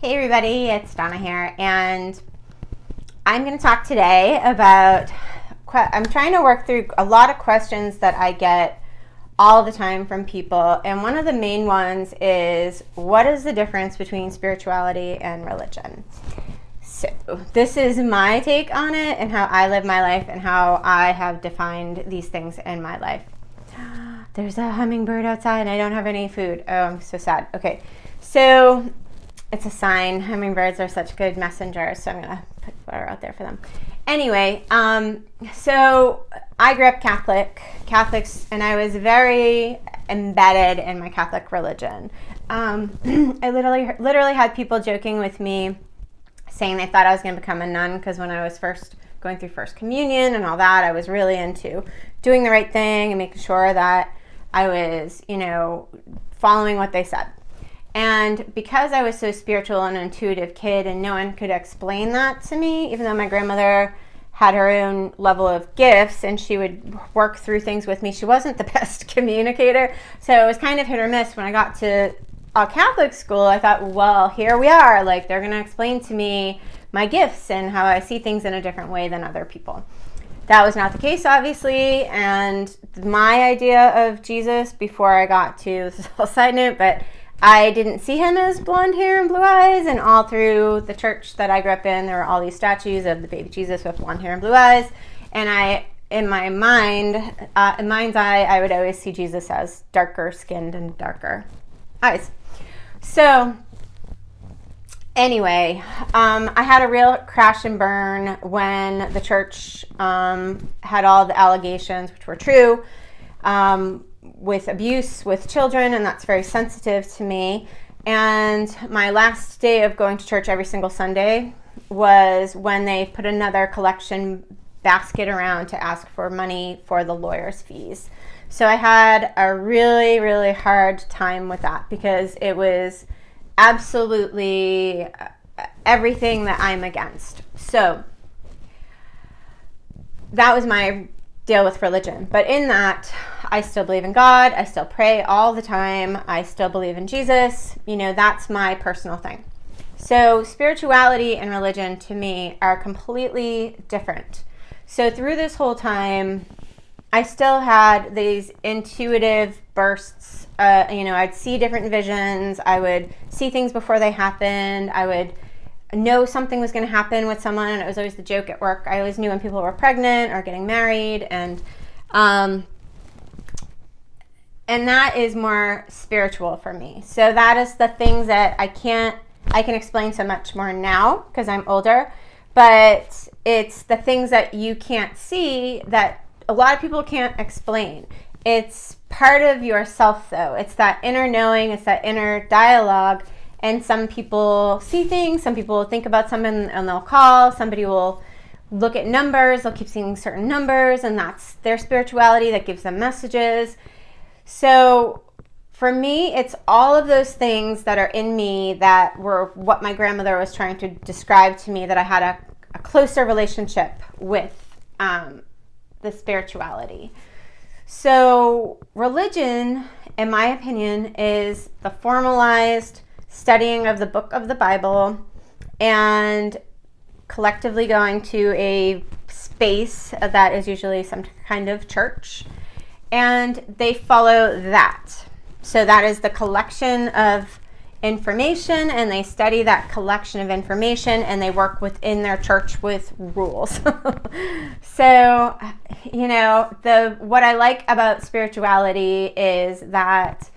Hey everybody, it's Donna here, and I'm going to talk today about, I'm trying to work through a lot of questions that I get all the time from people, and one of the main ones is, what is the difference between spirituality and religion? So this is my take on it and how I live my life and how I have defined these things in my life. There's a hummingbird outside and I don't have any food. Oh, I'm so sad. Okay, so it's a sign. Hummingbirds are such good messengers, so I'm going to put water out there for them. Anyway, so I grew up Catholics, and I was very embedded in my Catholic religion. I literally had people joking with me, saying they thought I was going to become a nun, because when I was first going through First Communion and all that, I was really into doing the right thing and making sure that I was, following what they said. And because I was so spiritual and intuitive kid and no one could explain that to me, even though my grandmother had her own level of gifts and she would work through things with me, she wasn't the best communicator. So it was kind of hit or miss. When I got to a Catholic school, I thought, well, here we are. Like, they're going to explain to me my gifts and how I see things in a different way than other people. That was not the case, obviously. And my idea of Jesus before I got to, this is a whole side note, but I didn't see him as blonde hair and blue eyes, and all through the church that I grew up in, there were all these statues of the baby Jesus with blonde hair and blue eyes, and in my mind's eye, I would always see Jesus as darker skinned and darker eyes. So anyway, I had a real crash and burn when the church had all the allegations, which were true, with abuse with children, and that's very sensitive to me. And my last day of going to church every single Sunday was when they put another collection basket around to ask for money for the lawyer's fees. So I had a really, really hard time with that, because it was absolutely everything that I'm against. So that was my deal with religion. But in that, I still believe in God. I still pray all the time. I still believe in Jesus. That's my personal thing. So spirituality and religion to me are completely different. So through this whole time, I still had these intuitive bursts. I'd see different visions. I would see things before they happened. I would know something was going to happen with someone, and it was always the joke at work. I always knew when people were pregnant or getting married, and that is more spiritual for me. So that is the things that I can explain so much more now because I'm older, but it's the things that you can't see that a lot of people can't explain. It's part of yourself, though. It's that inner knowing, it's that inner dialogue. And some people see things, some people think about something and they'll call, somebody will look at numbers, they'll keep seeing certain numbers, and that's their spirituality that gives them messages. So for me, it's all of those things that are in me that were what my grandmother was trying to describe to me, that I had a closer relationship with the spirituality. So religion, in my opinion, is the formalized studying of the book of the Bible and collectively going to a space that is usually some kind of church, and they follow that. So that is the collection of information, and they study that collection of information, and they work within their church with rules. So, what I like about spirituality is that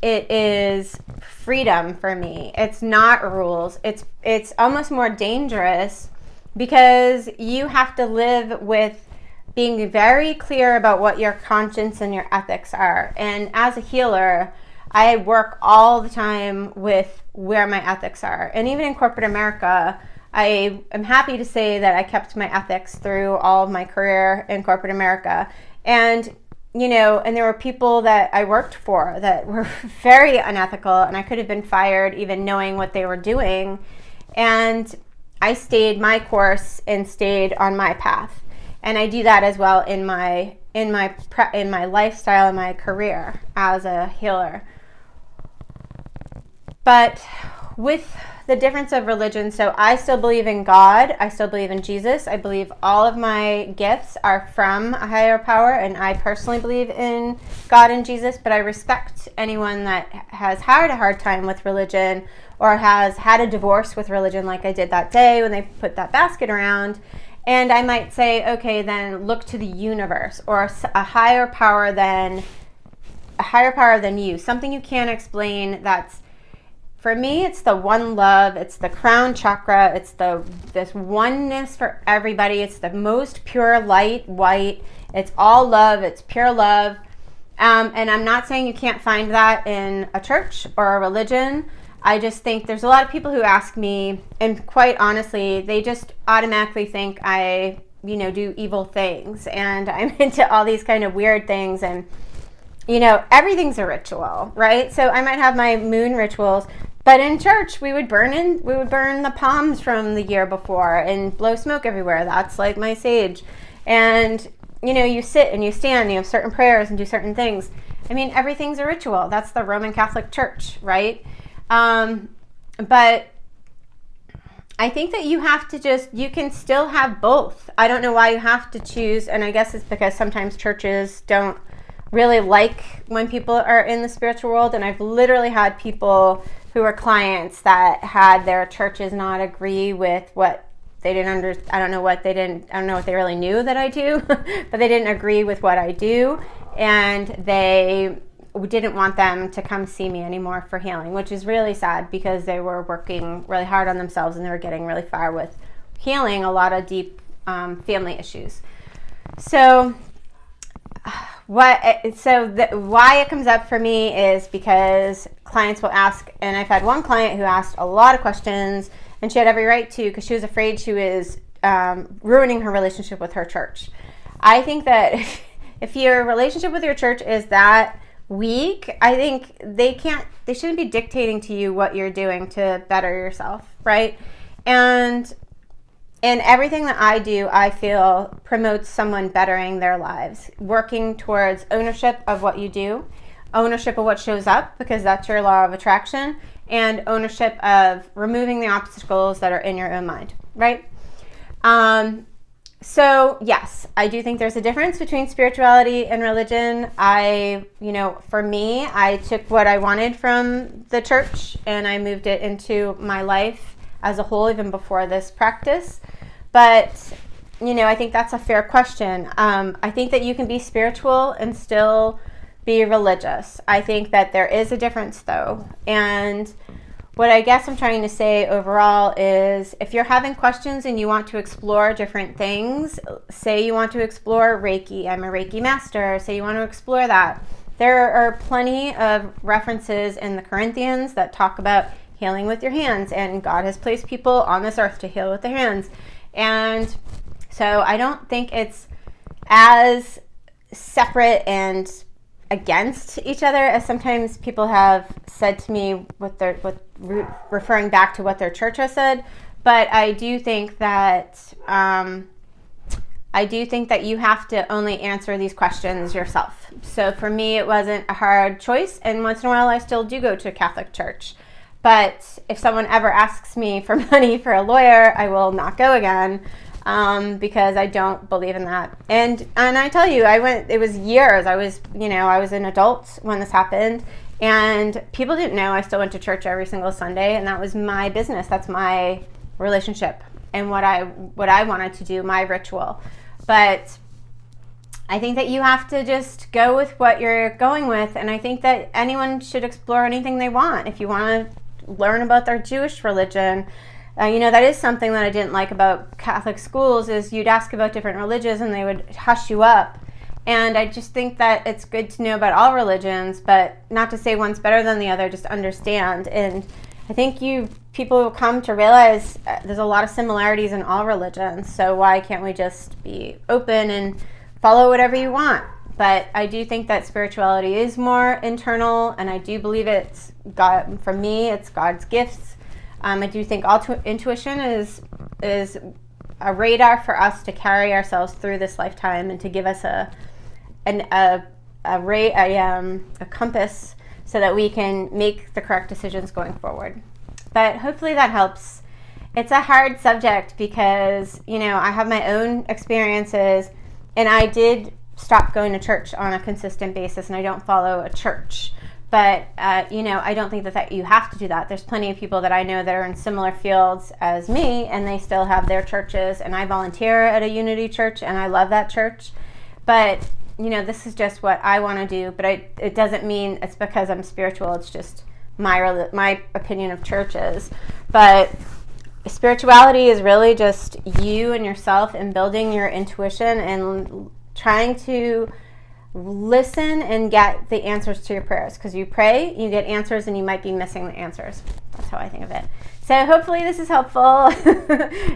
it is freedom for me. It's not rules. It's almost more dangerous, because you have to live with being very clear about what your conscience and your ethics are. And as a healer, I work all the time with where my ethics are. And even in corporate America, I am happy to say that I kept my ethics through all of my career in corporate America. And and there were people that I worked for that were very unethical, and I could have been fired even knowing what they were doing. And I stayed my course and stayed on my path. And I do that as well in my lifestyle and my career as a healer. But with the difference of religion. So I still believe in God. I still believe in Jesus. I believe all of my gifts are from a higher power, and I personally believe in God and Jesus, but I respect anyone that has had a hard time with religion or has had a divorce with religion, like I did that day when they put that basket around. And I might say, okay, then look to the universe or a higher power than you, something you can't explain. That's, for me, it's the one love, it's the crown chakra, it's this oneness for everybody. It's the most pure light, white. It's all love, it's pure love. And I'm not saying you can't find that in a church or a religion. I just think there's a lot of people who ask me, and quite honestly, they just automatically think I, do evil things and I'm into all these kind of weird things, and everything's a ritual, right? So I might have my moon rituals, but in church we would burn the palms from the year before and blow smoke everywhere. That's like my sage. And you sit and you stand, you have certain prayers and do certain things. I mean, everything's a ritual. That's the Roman Catholic Church, right? But I think that you can still have both. I don't know why you have to choose, and I guess it's because sometimes churches don't really like when people are in the spiritual world, and I've literally had people who were clients that had their churches not agree with what they didn't I don't know what they really knew that I do, but they didn't agree with what I do, and they didn't want them to come see me anymore for healing, which is really sad because they were working really hard on themselves and they were getting really far with healing a lot of deep family issues. So why it comes up for me is because clients will ask, and I've had one client who asked a lot of questions, and she had every right to, because she was afraid she was ruining her relationship with her church. I think that if your relationship with your church is that weak, I think they shouldn't be dictating to you what you're doing to better yourself, right? And everything that I do, I feel promotes someone bettering their lives, working towards ownership of what you do, ownership of what shows up, because that's your law of attraction, and ownership of removing the obstacles that are in your own mind, right? So yes, I do think there's a difference between spirituality and religion. For me, I took what I wanted from the church and I moved it into my life as a whole, even before this practice. But, I think that's a fair question. I think that you can be spiritual and still be religious. I think that there is a difference though. And what I guess I'm trying to say overall is if you're having questions and you want to explore different things, say you want to explore Reiki, I'm a Reiki master, say you want to explore that. There are plenty of references in the Corinthians that talk about healing with your hands, and God has placed people on this earth to heal with their hands. And so I don't think it's as separate and against each other as sometimes people have said to me referring back to what their church has said. But I do think that you have to only answer these questions yourself. So for me, it wasn't a hard choice, and once in a while I still do go to a Catholic church. But if someone ever asks me for money for a lawyer, I will not go again. Because I don't believe in that. And I tell you, it was years. I was an adult when this happened, and people didn't know I still went to church every single Sunday, and that was my business. That's my relationship and what I wanted to do, my ritual. But I think that you have to just go with what you're going with, and I think that anyone should explore anything they want. If you want to learn about their Jewish religion, that is something that I didn't like about Catholic schools, is you'd ask about different religions and they would hush you up. And I just think that it's good to know about all religions, but not to say one's better than the other, just understand. And I think people will come to realize there's a lot of similarities in all religions, so why can't we just be open and follow whatever you want? But I do think that spirituality is more internal, and I do believe it's God. For me, it's God's gifts. I do think intuition is a radar for us to carry ourselves through this lifetime and to give us a compass so that we can make the correct decisions going forward. But hopefully that helps. It's a hard subject because, I have my own experiences, and I did stop going to church on a consistent basis, and I don't follow a church. But, I don't think that you have to do that. There's plenty of people that I know that are in similar fields as me, and they still have their churches, and I volunteer at a Unity church, and I love that church. But, this is just what I want to do, but it doesn't mean it's because I'm spiritual. It's just my opinion of churches. But spirituality is really just you and yourself and building your intuition and trying to listen and get the answers to your prayers, because you pray, you get answers, and you might be missing the answers. That's how I think of it. So hopefully this is helpful.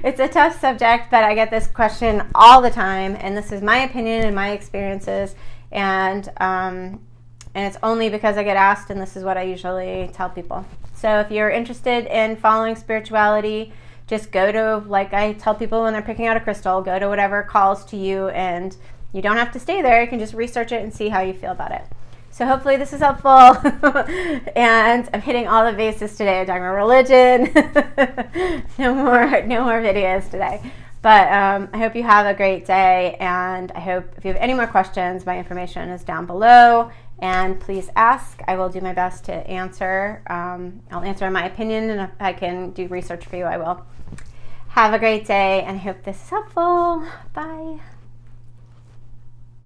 It's a tough subject, but I get this question all the time, and this is my opinion and my experiences, and it's only because I get asked, and this is what I usually tell people. So if you're interested in following spirituality, just go to, like I tell people when they're picking out a crystal, go to whatever calls to you, and you don't have to stay there. You can just research it and see how you feel about it. So hopefully this is helpful. And I'm hitting all the bases today. I'm talking about religion. No more videos today. But I hope you have a great day, and I hope if you have any more questions, my information is down below, and please ask. I will do my best to answer. I'll answer in my opinion, and if I can do research for you, I will. Have a great day, and I hope this is helpful. Bye.